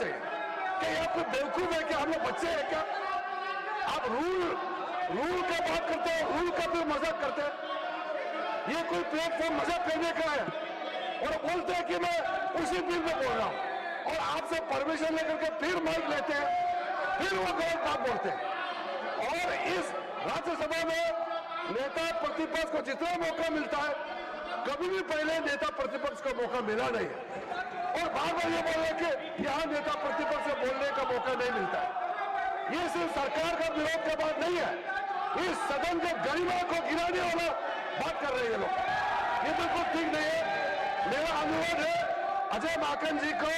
चाहिए। कि आप कोई बेवकूफ है कि हम लोग बच्चे हैं क्या? आप रूल का बात करते हैं, रूल का भी मजाक करते हैं। ये कोई प्लेटफॉर्म मजाक करने का है और बोलते हैं कि मैं उसी फील्ड में बोल रहा हूं और आपसे परमिशन लेकर के फिर माइक लेते हैं, फिर वो गलत बात बोलते हैं। और इस राज्यसभा में नेता प्रतिपक्ष को जितना मौका मिलता है, कभी भी पहले नेता प्रतिपक्ष को मौका मिला नहीं है। और बार बार ये बोल रहे कि यहां नेता प्रतिपक्ष से बोलने का मौका नहीं मिलता है। ये सिर्फ सरकार का विरोध का बात नहीं है, इस सदन के गरिमा को गिराने वाला बात कर रहे हैं लोग। ये बिल्कुल ठीक नहीं है। मेरा अनुरोध है अजय माकन जी को,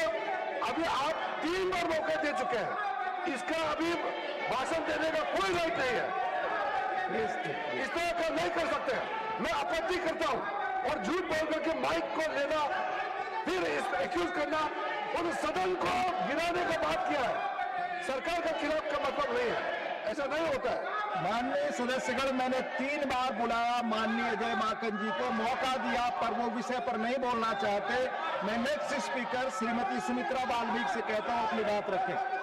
अभी आप 3 बार मौका दे चुके हैं, इसका अभी भाषण देने का कोई राइट नहीं है। इस तरह का नहीं कर सकते। मैं आपत्ति करता हूं और झूठ बोल करके माइक को लेना, फिर एक्यूज करना और सदन को गिराने का बात किया है, सरकार के खिलाफ का मतलब नहीं है, ऐसा नहीं होता है। माननीय सदस्यगण, मैंने 3 बार बुलाया माननीय अजय माकन जी को, मौका दिया पर वो विषय पर नहीं बोलना चाहते। मैं नेक्स्ट स्पीकर श्रीमती सुमित्रा वाल्मीकि से कहता हूं अपनी बात रखें।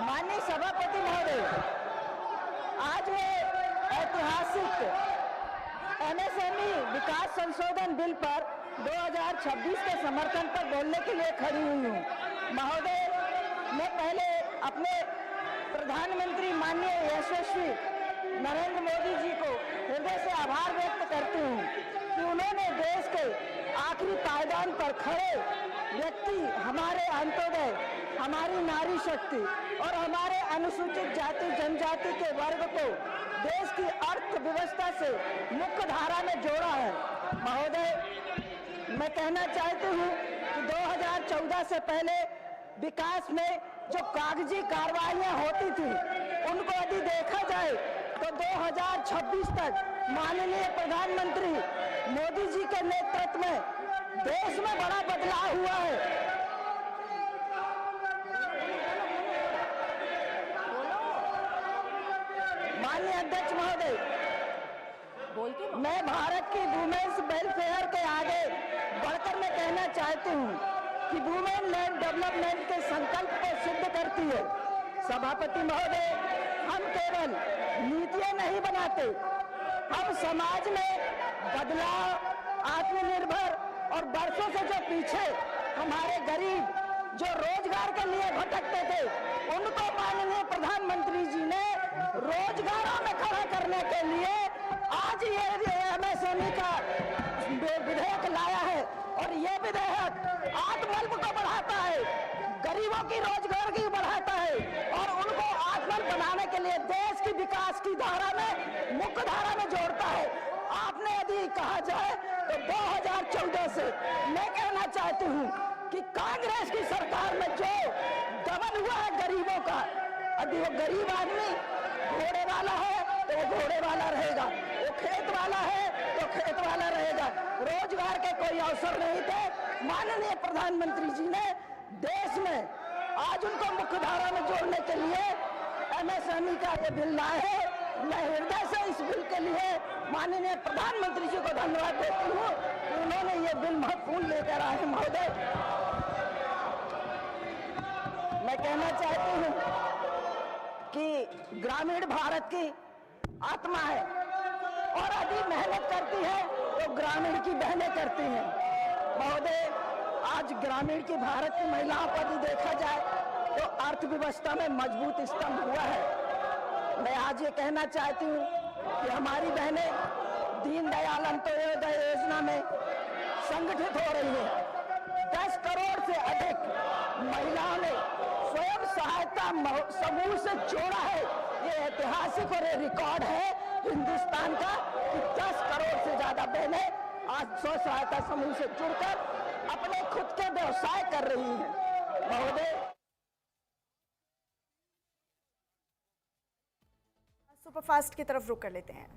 माननीय सभापति महोदय, आज वो ऐतिहासिक एमएसएमई विकास संशोधन बिल पर 2026 के समर्थन पर बोलने के लिए खड़ी हुई हूँ। महोदय, मैं पहले अपने प्रधानमंत्री माननीय यशस्वी नरेंद्र मोदी जी को हृदय से आभार व्यक्त करती हूँ कि उन्होंने देश के आखिरी पायदान पर खड़े व्यक्ति, हमारे अंत्योदय, हमारी नारी शक्ति और हमारे अनुसूचित जाति जनजाति के वर्ग को देश की अर्थव्यवस्था से मुख्य धारा में जोड़ा है। महोदय, मैं कहना चाहती हूँ कि 2014 से पहले विकास में जो कागजी कार्रवाइयाँ होती थी, उनको यदि देखा जाए तो 2026 तक माननीय प्रधानमंत्री मोदी जी के नेतृत्व में देश में बड़ा बदलाव हुआ है। माननीय अध्यक्ष महोदय, मैं भारत की वुमेन्स वेलफेयर के आगे बढ़कर मैं कहना चाहती हूँ कि वुमेन लैंड डेवलपमेंट के संकल्प को सिद्ध करती है। सभापति महोदय, हम केवल नीतियाँ नहीं बनाते, हम समाज में बदलाव, आत्मनिर्भर और वर्षों से जो पीछे हमारे गरीब जो रोजगार के लिए भटकते थे, उनको माननीय प्रधानमंत्री जी ने रोजगारों में खड़ा करने के लिए आज ये एमएसएमई का विधेयक लाया है। और ये विधेयक आत्मबल को बढ़ाता है, गरीबों की रोजगार की बढ़ाता है और उनको आत्मबल बनाने के लिए देश की विकास की धारा में, मुख्य धारा में जोड़ता है। आपने यदि कहा जाए तो 2014 से मैं कहना चाहती हूँ कि कांग्रेस की सरकार में जो दमन हुआ है गरीबों का, यदि वो गरीब आदमी घोड़े वाला है तो वो घोड़े वाला रहेगा, वो खेत वाला है तो खेत वाला रहेगा, रोजगार के कोई अवसर नहीं थे। माननीय प्रधानमंत्री जी ने देश में आज उनको मुख्य धारा में जोड़ने के लिए एमएसएमई का ये बिल लाए हैं। मैं हृदय से इस बिल के लिए माननीय प्रधानमंत्री जी को धन्यवाद देती हूँ कि उन्होंने ये बिल महत्वपूर्ण लेकर आए हैं। महोदय, मैं कहना चाहती हूँ कि ग्रामीण भारत की आत्मा है और यदि मेहनत करती है तो ग्रामीण की बहनें करती हैं। महोदय, आज ग्रामीण की भारत की महिलाओं को यदि देखा जाए तो अर्थव्यवस्था में मजबूत स्तंभ हुआ है। मैं आज ये कहना चाहती हूँ कि हमारी बहनें दीनदयाल अंत्योदय योजना में संगठित हो रही है। 10 करोड़ से अधिक महिलाओं ने स्वयं सहायता समूह से जोड़ा है। ये ऐतिहासिक और ये रिकॉर्ड है हिंदुस्तान का कि 10 करोड़ से ज्यादा बहनें आज स्व सहायता समूह से जुड़कर अपने खुद के व्यवसाय कर रही हैं। महोदय, सुपरफास्ट की तरफ रुख कर लेते हैं।